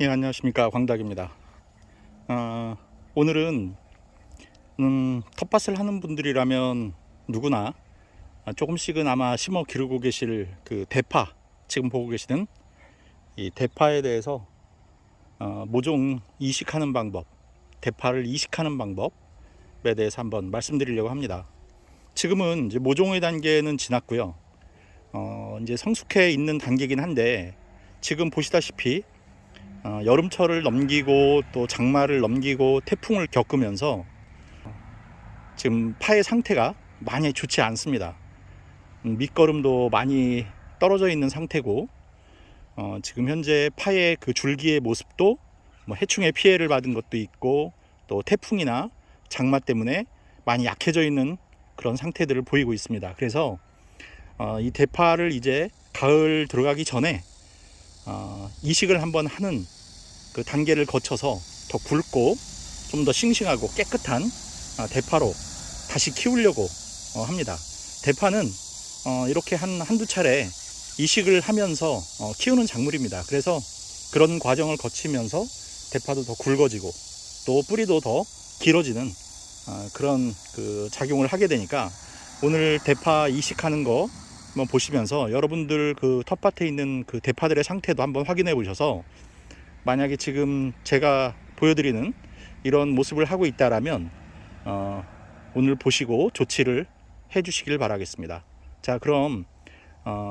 예, 안녕하십니까, 광닭입니다. 오늘은 텃밭을 하는 분들이라면 누구나 조금씩은 아마 심어 기르고 계실 그 대파, 지금 보고 계시는 이 대파에 대해서 모종 이식하는 방법, 대파를 이식하는 방법에 대해서 한번 말씀드리려고 합니다. 지금은 이제 모종의 단계는 지났고요. 이제 성숙해 있는 단계긴 한데, 지금 보시다시피 여름철을 넘기고 또 장마를 넘기고 태풍을 겪으면서 지금 파의 상태가 많이 좋지 않습니다. 밑거름도 많이 떨어져 있는 상태고, 지금 현재 파의 그 줄기의 모습도 뭐 해충의 피해를 받은 것도 있고, 또 태풍이나 장마 때문에 많이 약해져 있는 그런 상태들을 보이고 있습니다. 그래서 이 대파를 이제 가을 들어가기 전에 이식을 한번 하는 그 단계를 거쳐서 더 굵고 좀 더 싱싱하고 깨끗한 대파로 다시 키우려고 합니다. 대파는 이렇게 한두 차례 이식을 하면서 키우는 작물입니다. 그래서 그런 과정을 거치면서 대파도 더 굵어지고 또 뿌리도 더 길어지는 그런 그 작용을 하게 되니까, 오늘 대파 이식하는 거 한번 보시면서 여러분들 그 텃밭에 있는 그 대파들의 상태도 한번 확인해 보셔서, 만약에 지금 제가 보여드리는 이런 모습을 하고 있다라면 오늘 보시고 조치를 해 주시길 바라겠습니다. 자, 그럼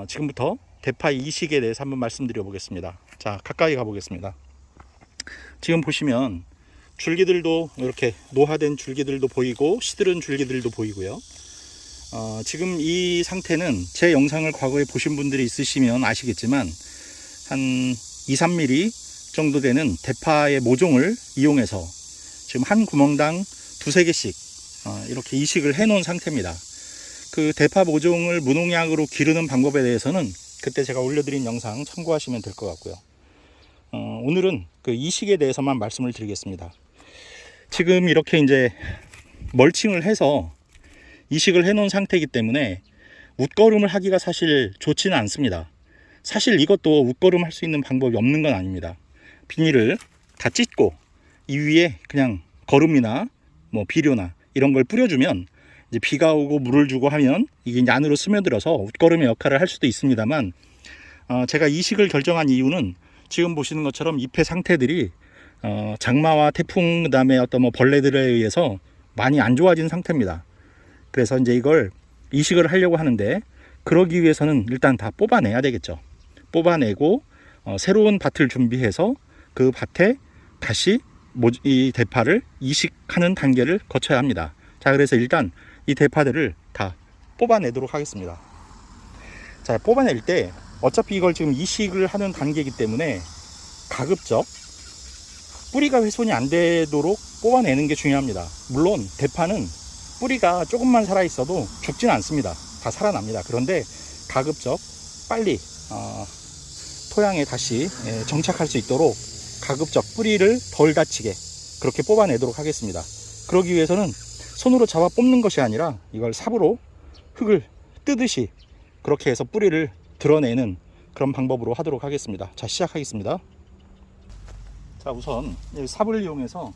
지금부터 대파 이식에 대해서 한번 말씀드려 보겠습니다. 자, 가까이 가 보겠습니다. 지금 보시면 줄기들도 이렇게 노화된 줄기들도 보이고 시들은 줄기들도 보이고요. 지금 이 상태는 제 영상을 과거에 보신 분들이 있으시면 아시겠지만, 한 2-3mm 정도 되는 대파의 모종을 이용해서 지금 한 구멍당 2-3개씩 이렇게 이식을 해 놓은 상태입니다. 그 대파 모종을 무농약으로 기르는 방법에 대해서는 그때 제가 올려드린 영상 참고하시면 될 것 같고요. 오늘은 그 이식에 대해서만 말씀을 드리겠습니다. 지금 이렇게 이제 멀칭을 해서 이식을 해 놓은 상태이기 때문에 웃거름을 하기가 사실 좋지는 않습니다. 사실 이것도 웃거름 할 수 있는 방법이 없는 건 아닙니다. 비닐을 다 찢고 이 위에 그냥 거름이나 뭐 비료나 이런 걸 뿌려주면, 이제 비가 오고 물을 주고 하면 이게 이제 안으로 스며들어서 웃거름의 역할을 할 수도 있습니다만, 제가 이식을 결정한 이유는 지금 보시는 것처럼 잎의 상태들이 장마와 태풍, 그다음에 어떤 뭐 벌레들에 의해서 많이 안 좋아진 상태입니다. 그래서 이제 이걸 이식을 하려고 하는데, 그러기 위해서는 일단 다 뽑아내야 되겠죠. 뽑아내고 새로운 밭을 준비해서 그 밭에 다시 이 대파를 이식하는 단계를 거쳐야 합니다. 자, 그래서 일단 이 대파들을 다 뽑아내도록 하겠습니다. 자, 뽑아낼 때 어차피 이걸 지금 이식을 하는 단계이기 때문에 가급적 뿌리가 훼손이 안 되도록 뽑아내는 게 중요합니다. 물론 대파는 뿌리가 조금만 살아 있어도 죽진 않습니다. 다 살아납니다. 그런데 가급적 빨리 토양에 다시 정착할 수 있도록 가급적 뿌리를 덜 다치게 그렇게 뽑아내도록 하겠습니다. 그러기 위해서는 손으로 잡아 뽑는 것이 아니라 이걸 삽으로 흙을 뜨듯이 그렇게 해서 뿌리를 드러내는 그런 방법으로 하도록 하겠습니다. 자, 시작하겠습니다. 자, 우선 삽을 이용해서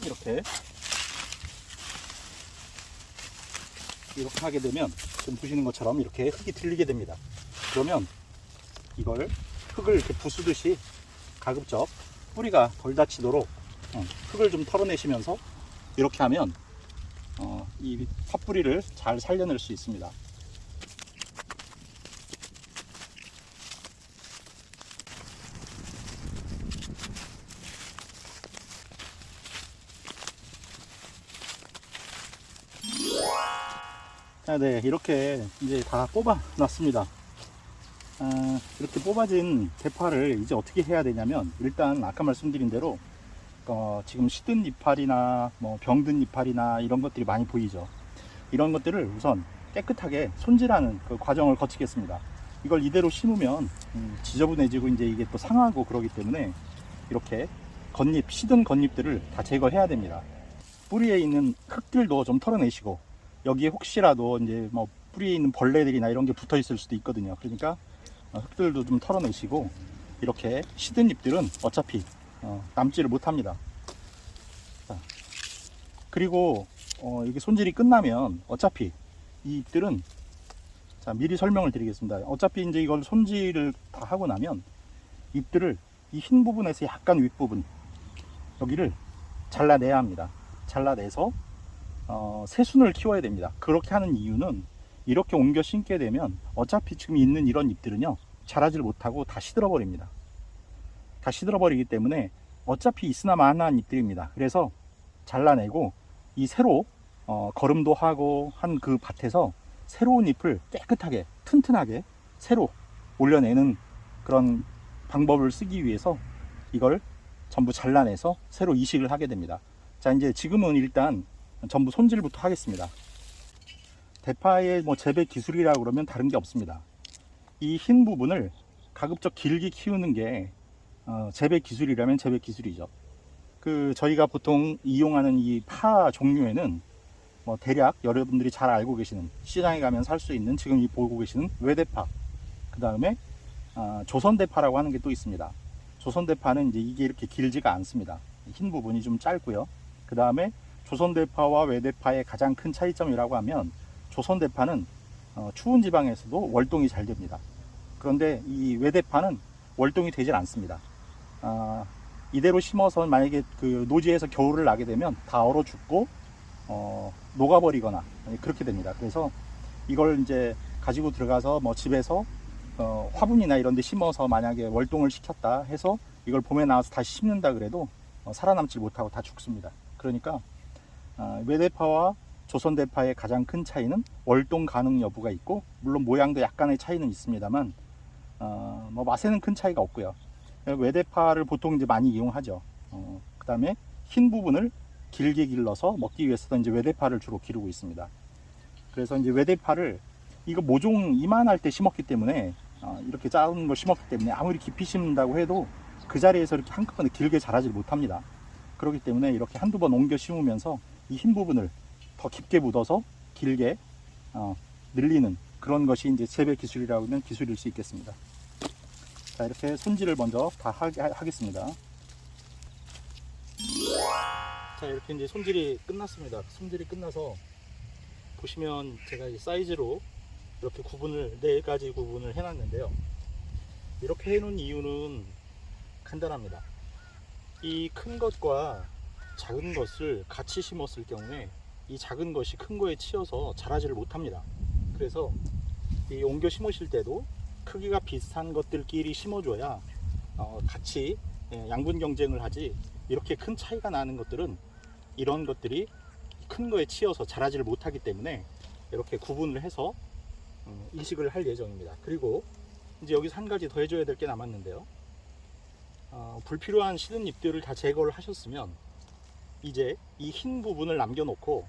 이렇게 하게 되면 지금 보시는 것처럼 이렇게 흙이 들리게 됩니다. 그러면 이걸 흙을 이렇게 부수듯이 가급적 뿌리가 덜 다치도록 흙을 좀 털어내시면서 이렇게 하면 이 팥뿌리를 잘 살려낼 수 있습니다. 네, 이렇게 이제 다 뽑아 놨습니다. 이렇게 뽑아진 대파를 이제 어떻게 해야 되냐면, 일단 아까 말씀드린 대로 지금 시든 이파리나 뭐 병든 이파리나 이런 것들이 많이 보이죠. 이런 것들을 우선 깨끗하게 손질하는 그 과정을 거치겠습니다. 이걸 이대로 심으면 지저분해지고 이제 이게 또 상하고 그러기 때문에 이렇게 시든 겉잎들을 다 제거해야 됩니다. 뿌리에 있는 흙들도 좀 털어내시고, 여기에 혹시라도 이제 뭐 뿌리에 있는 벌레들이나 이런 게 붙어 있을 수도 있거든요. 그러니까 흙들도 좀 털어내시고, 이렇게 시든 잎들은 어차피 남지를 못합니다. 자, 그리고 이게 손질이 끝나면 어차피 이 잎들은, 자, 미리 설명을 드리겠습니다. 어차피 이제 이걸 손질을 다 하고 나면 잎들을 이 흰 부분에서 약간 윗부분 여기를 잘라내야 합니다. 잘라내서 새순을 키워야 됩니다. 그렇게 하는 이유는 이렇게 옮겨 심게 되면 어차피 지금 있는 이런 잎들은요 자라질 못하고 다 시들어 버립니다. 다 시들어 버리기 때문에 어차피 있으나 마나한 잎들입니다. 그래서 잘라내고 이 새로 거름도 하고 한 그 밭에서 새로운 잎을 깨끗하게 튼튼하게 새로 올려내는 그런 방법을 쓰기 위해서 이걸 전부 잘라내서 새로 이식을 하게 됩니다. 자, 이제 지금은 일단 전부 손질부터 하겠습니다. 대파의 뭐 재배 기술이라고 그러면 다른 게 없습니다. 이 흰 부분을 가급적 길게 키우는 게 재배 기술이라면 재배 기술이죠. 그 저희가 보통 이용하는 이 파 종류에는 뭐 대략 여러분들이 잘 알고 계시는, 시장에 가면 살 수 있는, 지금 이 보고 계시는 외대파, 그 다음에 조선대파라고 하는 게 또 있습니다. 조선대파는 이제 이게 이렇게 길지가 않습니다. 흰 부분이 좀 짧고요. 그 다음에 조선대파와 외대파의 가장 큰 차이점이라고 하면 조선대파는 추운 지방에서도 월동이 잘 됩니다. 그런데 이 외대파는 월동이 되질 않습니다. 이대로 심어서 만약에 그 노지에서 겨울을 나게 되면 다 얼어 죽고 녹아버리거나 그렇게 됩니다. 그래서 이걸 이제 가지고 들어가서 뭐 집에서 화분이나 이런 데 심어서 만약에 월동을 시켰다 해서 이걸 봄에 나와서 다시 심는다 그래도 살아남지 못하고 다 죽습니다. 그러니까 외대파와 조선대파의 가장 큰 차이는 월동 가능 여부가 있고, 물론 모양도 약간의 차이는 있습니다만 뭐 맛에는 큰 차이가 없고요. 외대파를 보통 이제 많이 이용하죠. 그 다음에 흰 부분을 길게 길러서 먹기 위해서 이제 외대파를 주로 기르고 있습니다. 그래서 이제 외대파를 이거 모종 이만할 때 심었기 때문에 이렇게 작은 걸 심었기 때문에 아무리 깊이 심는다고 해도 그 자리에서 이렇게 한꺼번에 길게 자라지 못합니다. 그렇기 때문에 이렇게 한두 번 옮겨 심으면서 이 흰 부분을 더 깊게 묻어서 길게 늘리는 그런 것이 이제 재배 기술이라고 하면 기술일 수 있겠습니다. 자, 이렇게 손질을 먼저 다 하겠습니다. 자, 이렇게 이제 손질이 끝났습니다. 손질이 끝나서 보시면 제가 이 사이즈로 이렇게 구분을, 4가지 구분을 해놨는데요. 이렇게 해놓은 이유는 간단합니다. 이 큰 것과 작은 것을 같이 심었을 경우에 이 작은 것이 큰 거에 치여서 자라지를 못합니다. 그래서 이 옮겨 심으실 때도 크기가 비슷한 것들끼리 심어줘야 같이 양분 경쟁을 하지, 이렇게 큰 차이가 나는 것들은 이런 것들이 큰 거에 치여서 자라지를 못하기 때문에 이렇게 구분을 해서 이식을 할 예정입니다. 그리고 이제 여기서 한 가지 더 해줘야 될 게 남았는데요. 불필요한 시든 잎들을 다 제거를 하셨으면 이제 이 흰 부분을 남겨놓고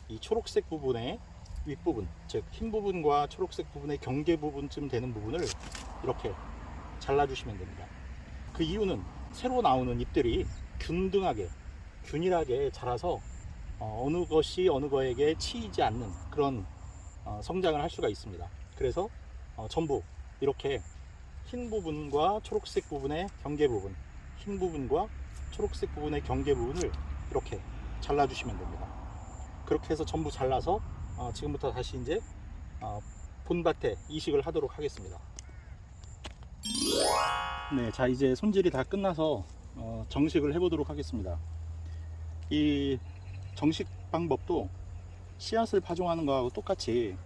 이 초록색 부분의 윗부분, 즉 흰 부분과 초록색 부분의 경계 부분쯤 되는 부분을 이렇게 잘라주시면 됩니다. 그 이유는 새로 나오는 잎들이 균등하게, 균일하게 자라서 어느 것이 어느 거에게 치이지 않는 그런 성장을 할 수가 있습니다. 그래서 전부 이렇게 흰 부분과 초록색 부분의 경계 부분, 흰 부분과 초록색 부분의 경계 부분을 이렇게 잘라주시면 됩니다. 그렇게 해서 전부 잘라서 지금부터 다시 이제 본밭에 이식을 하도록 하겠습니다. 네, 자, 이제 손질이 다 끝나서 정식을 해보도록 하겠습니다. 이 정식 방법도 씨앗을 파종하는 거하고 똑같이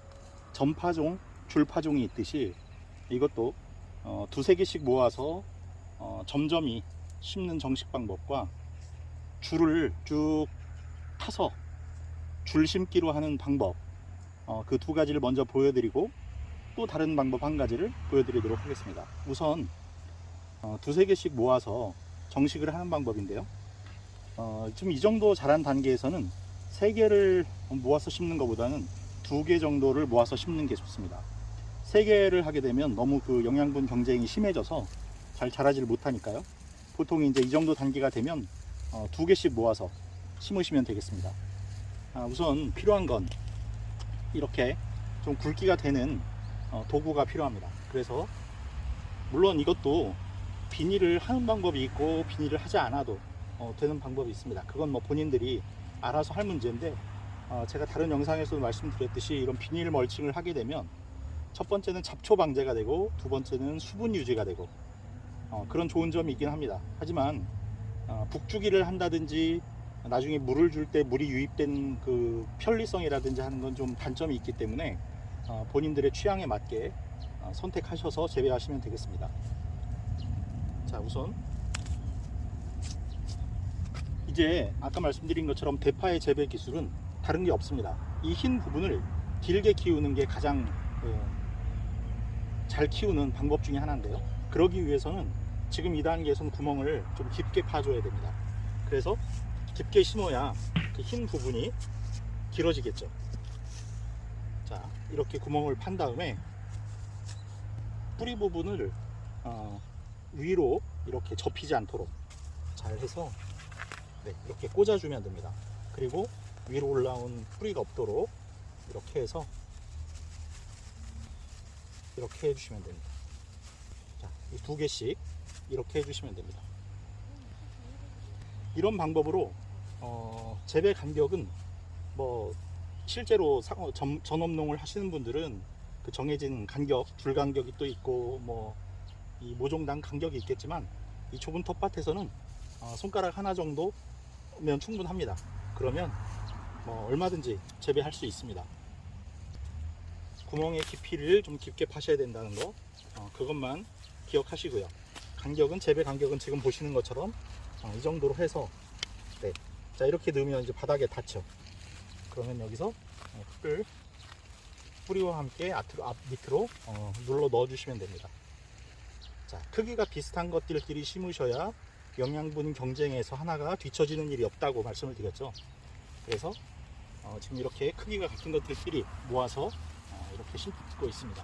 전파종, 줄파종이 있듯이 이것도 두세 개씩 모아서 점점이 심는 정식 방법과 줄을 쭉 타서 줄 심기로 하는 방법, 그 두 가지를 먼저 보여드리고 또 다른 방법 한 가지를 보여드리도록 하겠습니다. 우선 두세 개씩 모아서 정식을 하는 방법인데요. 지금 이 정도 자란 단계에서는 3개를 모아서 심는 것보다는 2개 정도를 모아서 심는 게 좋습니다. 3개를 하게 되면 너무 그 영양분 경쟁이 심해져서 잘 자라지를 못하니까요. 보통 이제 이 정도 단계가 되면 2개씩 모아서 심으시면 되겠습니다. 우선 필요한 건 이렇게 좀 굵기가 되는 도구가 필요합니다. 그래서 물론 이것도 비닐을 하는 방법이 있고 비닐을 하지 않아도 되는 방법이 있습니다. 그건 뭐 본인들이 알아서 할 문제인데, 제가 다른 영상에서도 말씀드렸듯이 이런 비닐 멀칭을 하게 되면 첫 번째는 잡초 방제가 되고 두 번째는 수분 유지가 되고 그런 좋은 점이 있긴 합니다. 하지만 북주기를 한다든지 나중에 물을 줄 때 물이 유입된 그 편리성이라든지 하는 건 좀 단점이 있기 때문에 본인들의 취향에 맞게 선택하셔서 재배하시면 되겠습니다. 자, 우선 이제 아까 말씀드린 것처럼 대파의 재배 기술은 다른 게 없습니다. 이 흰 부분을 길게 키우는 게 가장 잘 키우는 방법 중에 하나인데요. 그러기 위해서는 지금 이 단계에서는 구멍을 좀 깊게 파줘야 됩니다. 그래서 깊게 심어야 그 흰 부분이 길어지겠죠. 자, 이렇게 구멍을 판 다음에 뿌리 부분을 위로 이렇게 접히지 않도록 잘 해서 이렇게 꽂아주면 됩니다. 그리고 위로 올라온 뿌리가 없도록 이렇게 해서 이렇게 해주시면 됩니다. 자, 이 두 개씩 이렇게 해주시면 됩니다. 이런 방법으로 재배 간격은 뭐 실제로 전업농을 하시는 분들은 그 정해진 간격, 줄 간격이 또 있고 뭐 이 모종당 간격이 있겠지만, 이 좁은 텃밭에서는 손가락 하나 정도면 충분합니다. 그러면 뭐 얼마든지 재배할 수 있습니다. 구멍의 깊이를 좀 깊게 파셔야 된다는 거, 그것만 기억하시고요. 간격은, 재배 간격은 지금 보시는 것처럼 이 정도로 해서, 자, 이렇게 넣으면 이제 바닥에 닿죠. 그러면 여기서 흙을 뿌리와 함께 밑으로 눌러 넣어 주시면 됩니다. 자, 크기가 비슷한 것들끼리 심으셔야 영양분 경쟁에서 하나가 뒤처지는 일이 없다고 말씀을 드렸죠. 그래서 지금 이렇게 크기가 같은 것들끼리 모아서 이렇게 심고 있습니다.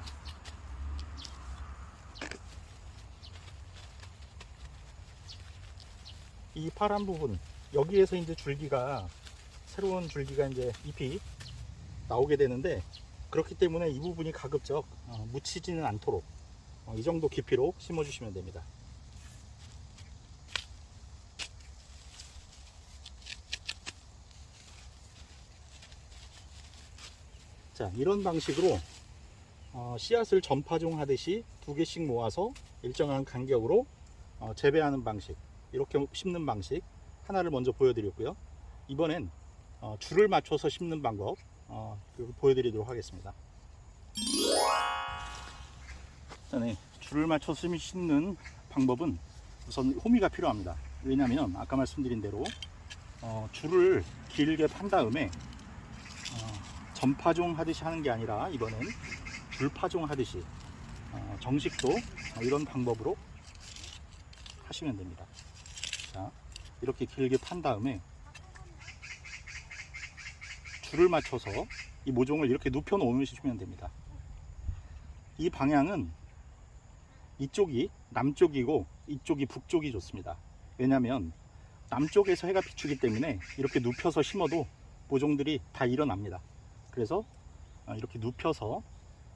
이 파란 부분, 여기에서 이제 줄기가, 새로운 줄기가 이제 잎이 나오게 되는데, 그렇기 때문에 이 부분이 가급적 묻히지는 않도록 이 정도 깊이로 심어 주시면 됩니다. 자, 이런 방식으로 씨앗을 전파종 하듯이 두 개씩 모아서 일정한 간격으로 재배하는 방식, 이렇게 심는 방식 하나를 먼저 보여드렸고요. 이번엔 줄을 맞춰서 심는 방법 보여드리도록 하겠습니다. 네, 줄을 맞춰서 심는 방법은 우선 호미가 필요합니다. 왜냐하면 아까 말씀드린 대로 줄을 길게 판 다음에 전파종 하듯이 하는 게 아니라 이번엔 줄파종 하듯이 정식도 이런 방법으로 하시면 됩니다. 자, 이렇게 길게 판 다음에 줄을 맞춰서 이 모종을 이렇게 눕혀 놓으시면 됩니다. 이 방향은 이쪽이 남쪽이고 이쪽이 북쪽이 좋습니다. 왜냐하면 남쪽에서 해가 비추기 때문에 이렇게 눕혀서 심어도 모종들이 다 일어납니다. 그래서 이렇게 눕혀서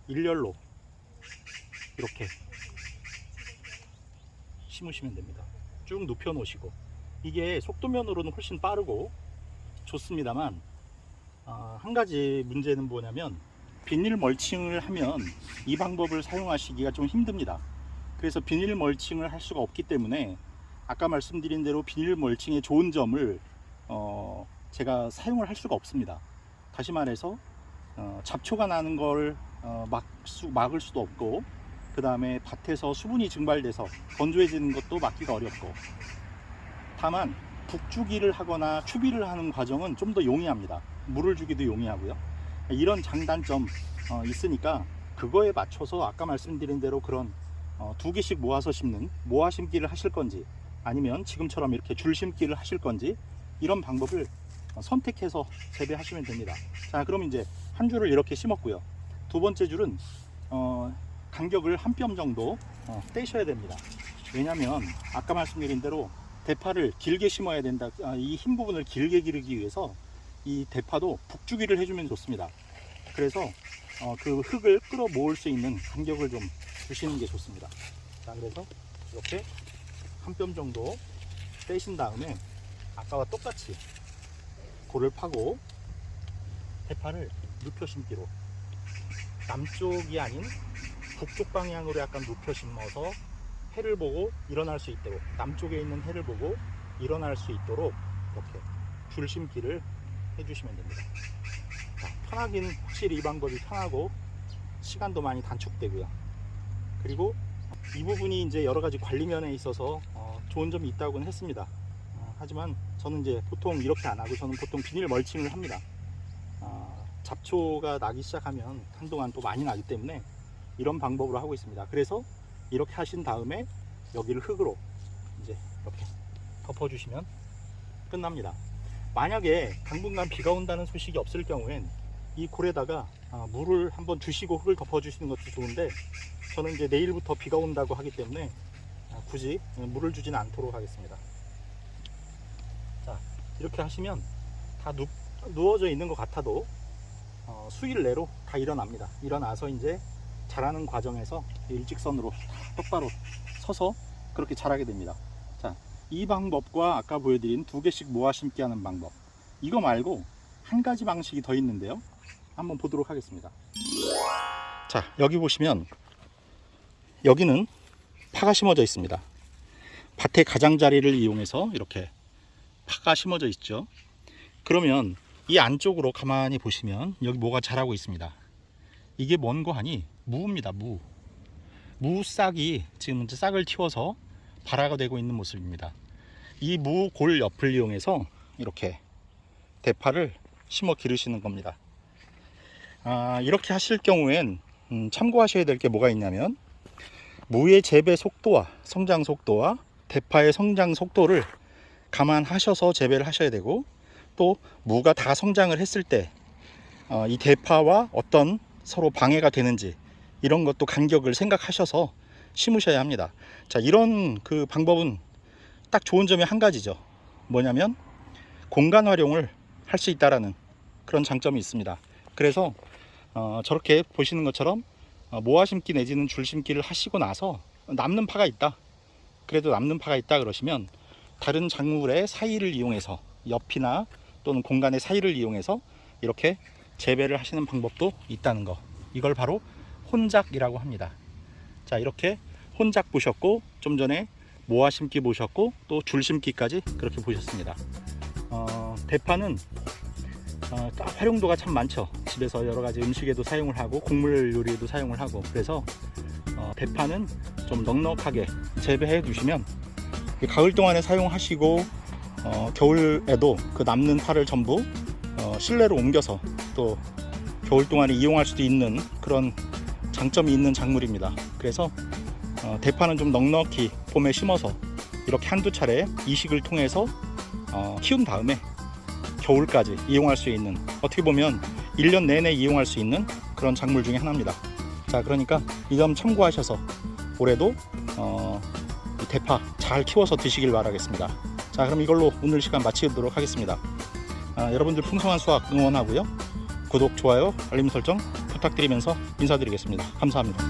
일렬로 이렇게 심으시면 됩니다. 쭉 눕혀 놓으시고, 이게 속도면으로는 훨씬 빠르고 좋습니다만 한 가지 문제는 뭐냐면, 비닐 멀칭을 하면 이 방법을 사용하시기가 좀 힘듭니다. 그래서 비닐 멀칭을 할 수가 없기 때문에 아까 말씀드린 대로 비닐 멀칭의 좋은 점을 제가 사용을 할 수가 없습니다. 다시 말해서 잡초가 나는 걸 막을 수도 없고, 그 다음에 밭에서 수분이 증발돼서 건조해지는 것도 막기가 어렵고, 다만 북주기를 하거나 추비를 하는 과정은 좀 더 용이합니다. 물을 주기도 용이하고요. 이런 장단점 있으니까 그거에 맞춰서 아까 말씀드린 대로 그런 두 개씩 모아서 심는 모아 심기를 하실 건지, 아니면 지금처럼 이렇게 줄 심기를 하실 건지, 이런 방법을 선택해서 재배하시면 됩니다. 자, 그럼 이제 한 줄을 이렇게 심었고요. 두 번째 줄은 간격을 한 뼘 정도 떼셔야 됩니다. 왜냐하면 아까 말씀드린 대로 대파를 길게 심어야 된다. 이 흰 부분을 길게 기르기 위해서 이 대파도 북주기를 해주면 좋습니다. 그래서 그 흙을 끌어 모을 수 있는 간격을 좀 주시는 게 좋습니다. 자, 그래서 이렇게 한 뼘 정도 떼신 다음에 아까와 똑같이 골을 파고 대파를 눕혀 심기로, 남쪽이 아닌 북쪽 방향으로 약간 눕혀 심어서 해를 보고 일어날 수 있도록, 남쪽에 있는 해를 보고 일어날 수 있도록 이렇게 줄 심기를 해주시면 됩니다. 자, 편하긴 확실히 이 방법이 편하고 시간도 많이 단축되고요. 그리고 이 부분이 이제 여러 가지 관리면에 있어서 좋은 점이 있다고는 했습니다. 하지만 저는 이제 보통 이렇게 안 하고 저는 보통 비닐 멀칭을 합니다. 잡초가 나기 시작하면 한동안 또 많이 나기 때문에 이런 방법으로 하고 있습니다. 그래서 이렇게 하신 다음에 여기를 흙으로 이제 이렇게 덮어주시면 끝납니다. 만약에 당분간 비가 온다는 소식이 없을 경우엔 이 골에다가 물을 한번 주시고 흙을 덮어주시는 것도 좋은데, 저는 이제 내일부터 비가 온다고 하기 때문에 굳이 물을 주지는 않도록 하겠습니다. 자, 이렇게 하시면 다 누워져 있는 것 같아도 수일 내로 다 일어납니다. 일어나서 이제 자라는 과정에서 일직선으로 똑바로 서서 그렇게 자라게 됩니다. 자, 이 방법과 아까 보여드린 2개씩 모아 심기 하는 방법, 이거 말고 한 가지 방식이 더 있는데요. 한번 보도록 하겠습니다. 자, 여기 보시면 여기는 파가 심어져 있습니다. 밭의 가장자리를 이용해서 이렇게 파가 심어져 있죠. 그러면 이 안쪽으로 가만히 보시면 여기 뭐가 자라고 있습니다. 이게 뭔고 하니 무입니다. 무 싹이 지금 이제 싹을 틔워서 발화가 되고 있는 모습입니다. 이 무 골 옆을 이용해서 이렇게 대파를 심어 기르시는 겁니다. 이렇게 하실 경우엔 참고하셔야 될 게 뭐가 있냐면, 무의 재배 속도와 성장 속도와 대파의 성장 속도를 감안하셔서 재배를 하셔야 되고, 또 무가 다 성장을 했을 때 이 대파와 어떤 서로 방해가 되는지 이런 것도 간격을 생각하셔서 심으셔야 합니다. 자, 이런 그 방법은 딱 좋은 점이 한 가지죠. 뭐냐면 공간 활용을 할 수 있다라는 그런 장점이 있습니다. 그래서 저렇게 보시는 것처럼 모아 심기 내지는 줄 심기를 하시고 나서 남는 파가 있다, 그래도 남는 파가 있다 그러시면 다른 작물의 사이를 이용해서, 옆이나 또는 공간의 사이를 이용해서 이렇게 재배를 하시는 방법도 있다는 거, 이걸 바로 혼작이라고 합니다. 자, 이렇게 혼작 보셨고, 좀 전에 모아 심기 보셨고, 또 줄 심기까지 그렇게 보셨습니다. 대파는 활용도가 참 많죠. 집에서 여러 가지 음식에도 사용을 하고 곡물 요리에도 사용을 하고, 그래서 대파는 좀 넉넉하게 재배해 두시면 가을 동안에 사용하시고 겨울에도 그 남는 파를 전부 실내로 옮겨서 또 겨울 동안에 이용할 수도 있는 그런 장점이 있는 작물입니다. 그래서 대파는 좀 넉넉히 봄에 심어서 이렇게 한두 차례 이식을 통해서 키운 다음에 겨울까지 이용할 수 있는, 어떻게 보면 1년 내내 이용할 수 있는 그런 작물 중에 하나입니다. 자, 그러니까 이 점 참고하셔서 올해도 대파 잘 키워서 드시길 바라겠습니다. 자, 그럼 이걸로 오늘 시간 마치도록 하겠습니다. 여러분들 풍성한 수확 응원하고요. 구독, 좋아요, 알림 설정 부탁드리면서 인사드리겠습니다. 감사합니다.